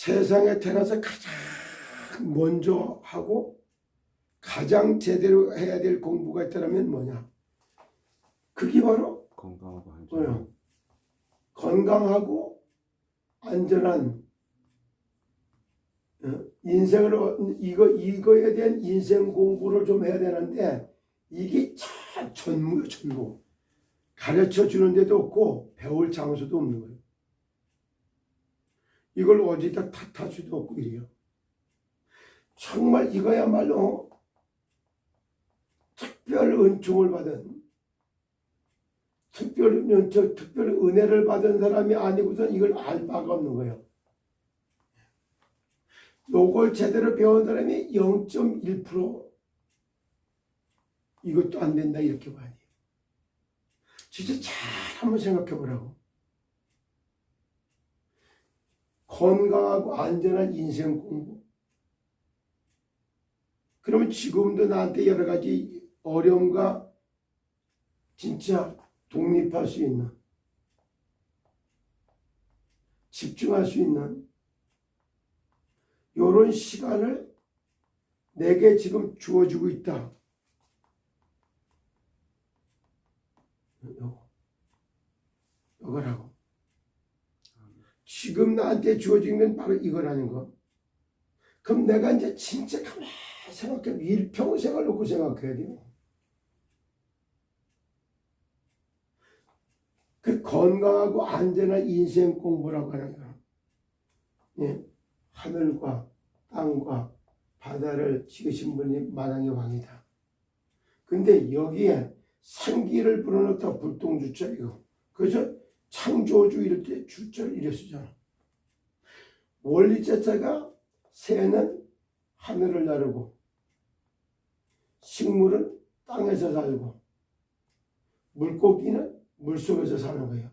세상에 태어나서 가장 먼저 하고 가장 제대로 해야 될 공부가 있다면 뭐냐? 그게 바로 건강하고 안전한 건강하고 안전한 인생을 이거에 대한 인생 공부를 좀 해야 되는데 이게 참 전무요 전무. 가르쳐 주는 데도 없고 배울 장소도 없는 거예요. 이걸 어디다 탓할 수도 없고 이래요. 정말 이거야말로 특별 은총을 받은 특별 은혜를 받은 사람이 아니고선 이걸 알 바가 없는 거예요. 요걸 제대로 배운 사람이 0.1% 이것도 안 된다 이렇게 봐야 돼요. 진짜 잘 한번 생각해 보라고. 건강하고 안전한 인생 공부. 그러면 지금도 나한테 여러 가지 어려움과 진짜 독립할 수 있는, 집중할 수 있는 이런 시간을 내게 지금 주어주고 있다. 이거라고. 지금 나한테 주어진 건 바로 이거라는 거. 그럼 내가 이제 진짜 가만히 생각해. 일평생을 놓고 생각해야 돼요. 그 건강하고 안전한 인생 공부라고 하는 거. 예. 하늘과 땅과 바다를 지으신 분이 만왕의 왕이다. 근데 여기에 생기를 불어넣다 불똥주자 이거. 그래서 창조주 이럴 때 주자를 이래 쓰잖아. 원리자자가 새는 하늘을 나르고 식물은 땅에서 살고 물고기는 물속에서 사는 거예요.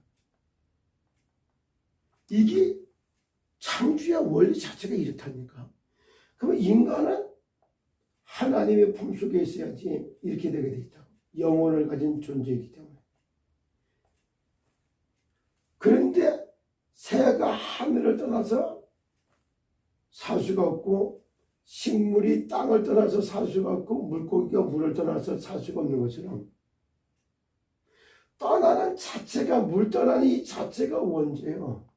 이게 창조의 원리 자체가 이렇다니까. 그러면 인간은 하나님의 품속에 있어야지 이렇게 되게 돼 있다고. 영혼을 가진 존재이기 때문에. 그런데 새가 하늘을 떠나서 살 수가 없고 식물이 땅을 떠나서 살 수가 없고 물고기가 물을 떠나서 살 수가 없는 것처럼 떠나는 자체가 물 떠나는 이 자체가 원죄예요.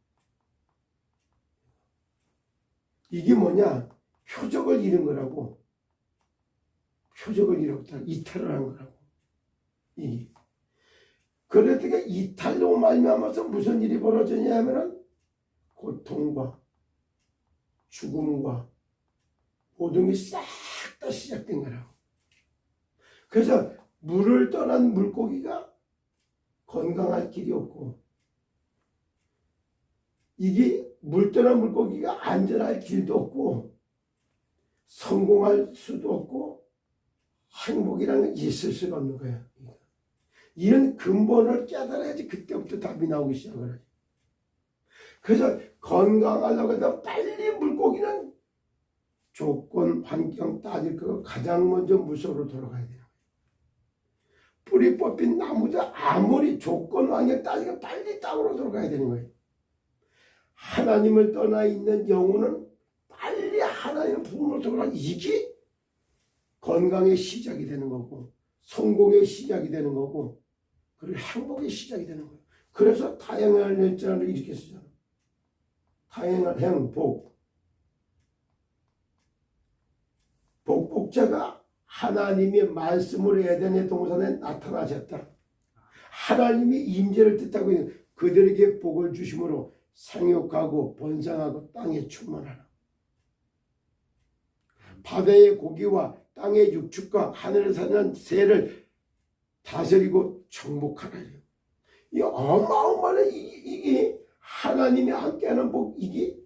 이게 뭐냐? 표적을 잃은 거라고. 표적을 잃었다. 이탈을 한 거라고. 이게. 그러니까 이탈로 말미암아서 무슨 일이 벌어지냐 하면은 고통과 죽음과 모든 게 싹 다 시작된 거라고. 그래서 물을 떠난 물고기가 건강할 길이 없고 이게 물 떠난 물고기가 안전할 길도 없고 성공할 수도 없고 행복이라는 게 있을 수가 없는 거야. 이런 근본을 깨달아야지 그때부터 답이 나오기 시작을 하지. 그래서 건강하려고 해서 빨리 물고기는 조건, 환경 따질 거 가장 먼저 물속으로 돌아가야 돼요. 뿌리 뽑힌 나무도 아무리 조건, 환경 따지고 빨리 땅으로 돌아가야 되는 거예요. 하나님을 떠나 있는 영혼은 빨리 하나님의 품으로 돌아가. 이게 건강의 시작이 되는 거고 성공의 시작이 되는 거고 그리고 행복의 시작이 되는 거예요. 그래서 다양한 열자를 이렇게 쓰잖아. 다양한 행복. 복복자가 하나님의 말씀으로 에덴의 동산에 나타나셨다. 하나님이 임재를 뜻하고 있는 그들에게 복을 주심으로 생육하고 번성하고 땅에 충만하라. 바다의 고기와 땅의 육축과 하늘에 사는 새를 다스리고 정복하라. 이 어마어마한 이게 하나님이 함께하는 복. 이게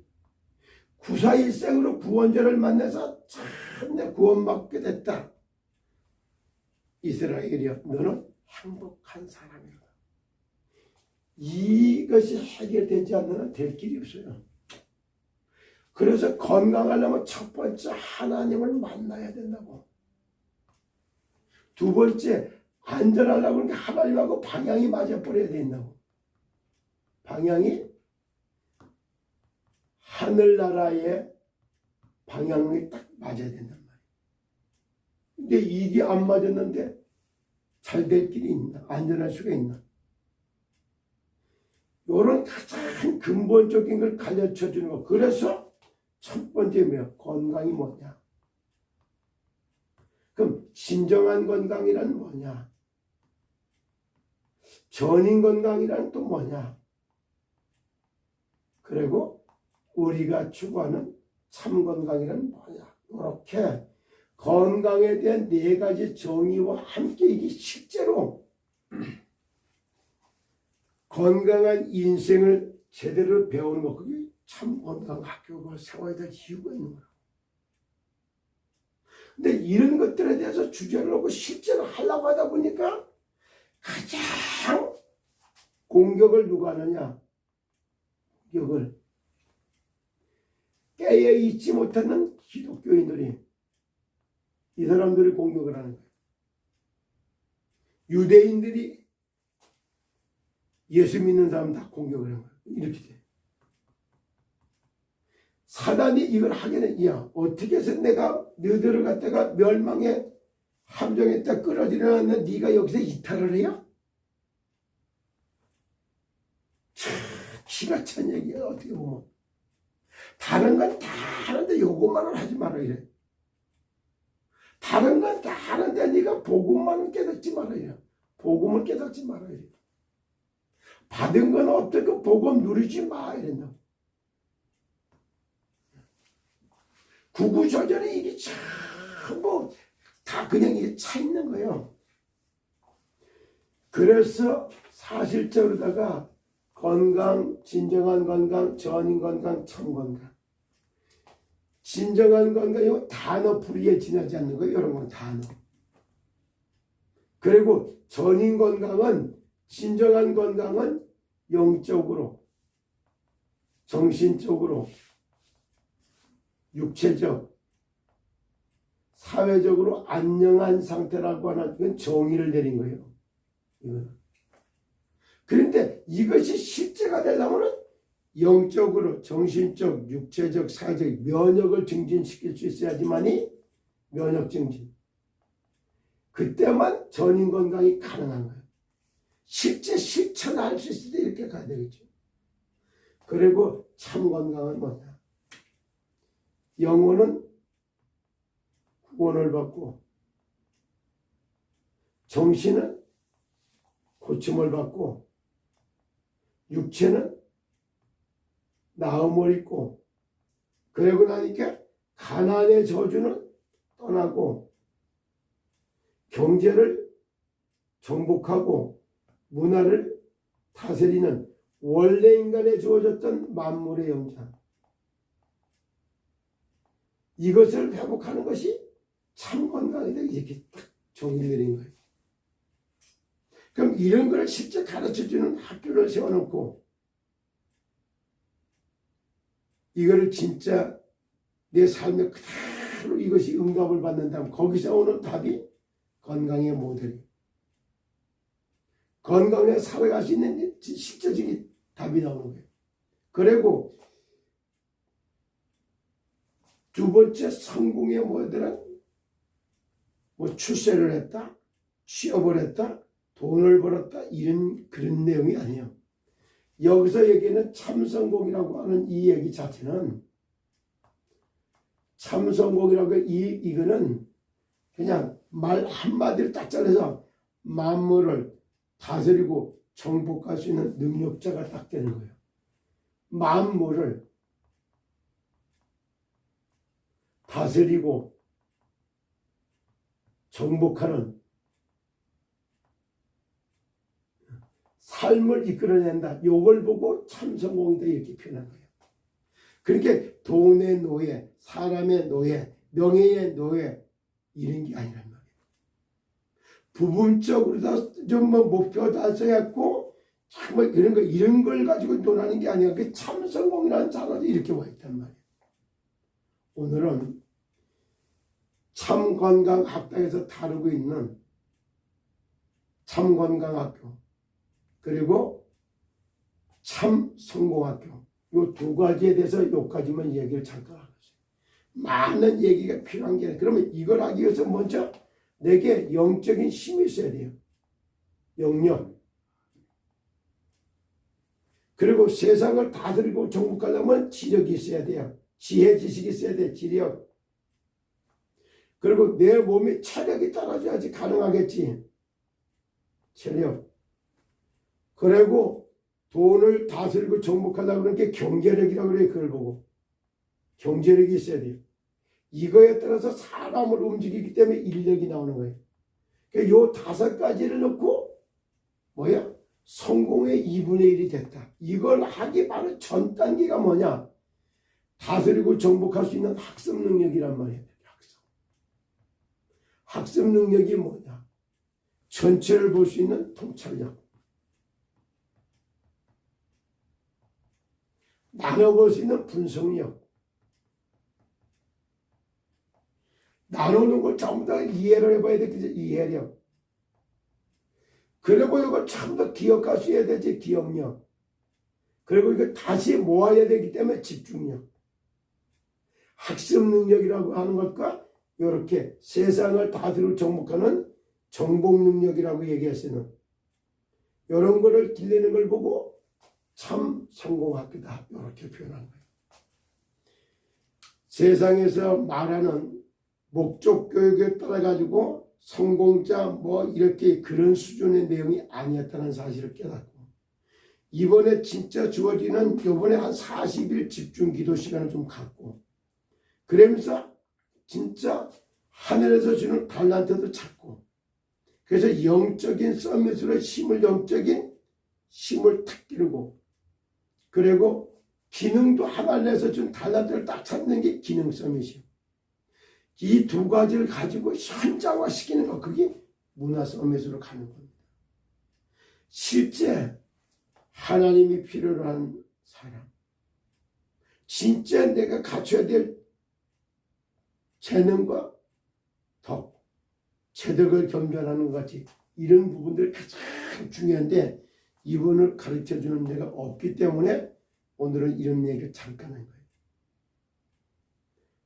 구사일생으로 구원자를 만나서 참내 구원받게 됐다. 이스라엘이여 너는 행복한 사람이다. 이것이 해결되지 않는 한 될 길이 없어요. 그래서 건강하려면 첫 번째 하나님을 만나야 된다고. 두 번째 안전하려고 그러니까 하나님하고 방향이 맞아버려야 된다고. 방향이 하늘나라의 방향이 딱 맞아야 된단 말이에요. 근데 이게 안 맞았는데 잘 될 길이 있나? 안전할 수가 있나? 이런 가장 근본적인 걸 가르쳐 주는 거. 그래서 첫 번째 뭐야? 건강이 뭐냐? 그럼 진정한 건강이란 뭐냐? 전인 건강이란 또 뭐냐? 그리고 우리가 추구하는 참 건강이란 뭐냐? 이렇게 건강에 대한 네 가지 정의와 함께 이게 실제로 건강한 인생을 제대로 배우는 것, 그게 참 건강 학교가 세워야 될 이유가 있는 거예요. 근데 이런 것들에 대해서 주제를 하고 실제로 하려고 하다 보니까 가장 공격을 누가 하느냐? 공격을 깨어있지 못하는 기독교인들이, 이 사람들이 공격을 하는 거예요. 유대인들이 예수 믿는 사람 다 공격을 하는 거예요. 이렇게 돼. 사단이 이걸 하게는, 야, 어떻게 해서 내가 너희들을 갖다가 멸망의 함정에다 끌어들여놨는데 네가 여기서 이탈을 해요? 참 기가 찬 얘기야. 어떻게 보면 다른 건 다 하는데 요것만은 하지 마라 이래. 다른 건 다 하는데 네가 복음만 깨닫지 마라 이래. 복음을 깨닫지 마라 이래. 받은 건 없대. 그 복음 누리지 마 이랬나. 구구절절에 이게 전부 다 그냥 이게 차 있는 거예요. 그래서 사실적으로다가 건강, 진정한 건강, 전인 건강, 참 건강. 진정한 건강, 이거 단어 풀이에 지나지 않는 거예요. 이런 건 단어. 그리고 전인 건강은, 진정한 건강은 영적으로, 정신적으로, 육체적, 사회적으로 안녕한 상태라고 하는 건 정의를 내린 거예요. 이거는. 그런데 이것이 실제가 되려면 영적으로, 정신적, 육체적, 사회적 면역을 증진시킬 수 있어야지만이 면역 증진. 그때만 전인 건강이 가능한 거예요. 실제 실천할 수 있을 때 이렇게 가야 되겠죠. 그리고 참 건강은 뭐냐? 영혼은 구원을 받고, 정신은 고침을 받고, 육체는 나음을 입고, 그러고 나니까 가난의 저주는 떠나고, 경제를 정복하고, 문화를 다스리는 원래 인간에 주어졌던 만물의 영장, 이것을 회복하는 것이 참 건강이다. 이렇게 딱 정의를 내린 거예요. 그럼 이런 걸 실제 가르쳐주는 학교를 세워놓고 이거를 진짜 내 삶에 그대로 이것이 응답을 받는다면 거기서 오는 답이 건강의 모델이에요. 건강에 살아갈 수 있는 실제적인 답이 나오는 거예요. 그리고 두 번째 성공의 모델은 뭐 출세를 했다, 취업을 했다, 돈을 벌었다, 이런 그런 내용이 아니에요. 여기서 얘기하는 참성공이라고 하는 이 얘기 자체는, 참성공이라고 이거는 그냥 말 한마디를 딱 잘라서 만물을 다스리고 정복할 수 있는 능력자가 딱 되는 거예요. 만물을 다스리고 정복하는 삶을 이끌어낸다. 요걸 보고 참성공이다 이렇게 표현한 거예요. 그러니까 돈의 노예, 사람의 노예, 명예의 노예 이런 게 아니란 말이에요. 부분적으로 다 좀 뭐 목표 달성했고 뭐 이런 걸 가지고 논하는 게 아니라 그 참성공이라는 단어도 이렇게 와 있단 말이에요. 오늘은 참건강학당에서 다루고 있는 참건강학교, 그리고 참성공학교, 요 두 가지에 대해서 요까지만 얘기를 잠깐 하겠어요. 많은 얘기가 필요한 게 아니라, 그러면 이걸 하기 위해서 먼저 내게 영적인 힘이 있어야 돼요. 영역. 그리고 세상을 다스리고 정복하려면 지력이 있어야 돼요. 지혜, 지식이 있어야 돼요. 지력. 그리고 내 몸이 체력이 따라줘야지 가능하겠지. 체력. 그리고 돈을 다스리고 정복하려고 그러는 게 경제력이라고 그래요. 그걸 보고. 경제력이 있어야 돼요. 이거에 따라서 사람을 움직이기 때문에 인력이 나오는 거예요. 그러니까 요 5가지를 넣고 뭐야? 성공의 2분의 1이 됐다. 이걸 하기 바로 전 단계가 뭐냐? 다스리고 정복할 수 있는 학습 능력이란 말이에요. 학습 능력이 뭐냐? 전체를 볼 수 있는 통찰력. 나눠볼 수 있는 분석력. 나누는 걸 전부 다 이해를 해봐야 되겠지. 이해력. 그리고 이걸 전부 다 기억할 수 있어야 되지. 기억력. 그리고 이거 다시 모아야 되기 때문에 집중력. 학습 능력이라고 하는 것과 이렇게 세상을 다스리고 정복하는 정복 능력이라고 얘기했으는 이런 거를 길러내는 걸 보고 참 성공학교다. 이렇게 표현한 거예요. 세상에서 말하는 목적 교육에 따라 가지고 성공자 뭐 이렇게 그런 수준의 내용이 아니었다는 사실을 깨닫고, 이번에 진짜 주어지는 이번에 한 40일 집중 기도 시간을 좀 갖고, 그러면서 진짜 하늘에서 주는 달란트도 찾고, 그래서 영적인 서밋으로 영적인 힘을 탁 기르고, 그리고 기능도 하늘에서 준 달란트를 딱 찾는 게 기능 서밋이에요. 이 두 가지를 가지고 현장화시키는 거, 그게 문화 서밋으로 가는 겁니다. 실제 하나님이 필요로 한 사람, 진짜 내가 갖춰야 될 재능과 덕, 체덕을 겸비하는 것 같이 이런 부분들이 가장 중요한데 이분을 가르쳐주는 데가 없기 때문에 오늘은 이런 얘기를 잠깐 한 거예요.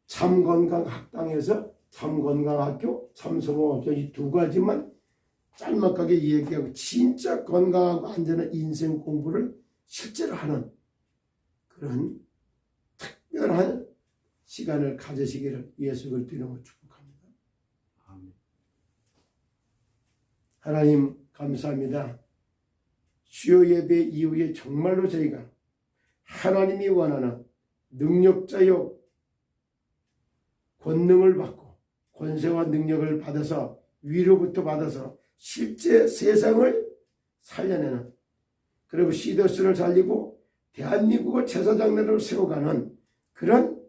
참건강학당에서 참건강학교, 참성공학교 이 두 가지만 짤막하게 얘기하고 진짜 건강하고 안전한 인생 공부를 실제로 하는 그런 특별한 시간을 가지시기를 예수 그리스도 이름으로 축복합니다. 아멘. 하나님 감사합니다. 수요 예배 이후에 정말로 저희가 하나님이 원하는 능력자요 권능을 받고 권세와 능력을 받아서 위로부터 받아서 실제 세상을 살려내는, 그리고 시더스를 살리고 대한민국을 제사장내로 세워가는 그런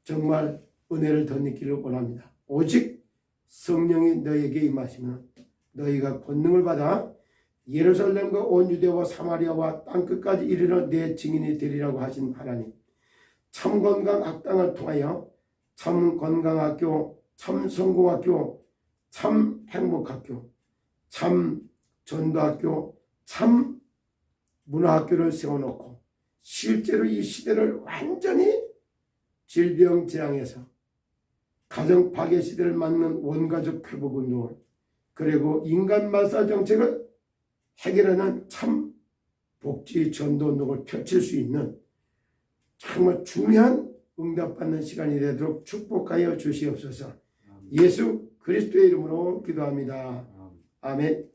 정말 은혜를 더 느끼기를 원합니다. 오직 성령이 너에게 임하시면 너희가 권능을 받아 예루살렘과 온 유대와 사마리아와 땅끝까지 이르러 내 증인이 되리라고 하신 하나님, 참건강학당을 통하여 참건강학교, 참성공학교, 참행복학교, 참전도학교, 참문화학교를 세워놓고 실제로 이 시대를 완전히 질병재앙에서 가정 파괴 시대를 막는 원가족 회복운동을, 그리고 인간 말살 정책을 해결하는 참 복지 전도운동을 펼칠 수 있는 정말 중요한 응답받는 시간이 되도록 축복하여 주시옵소서. 예수 그리스도의 이름으로 기도합니다. 아멘.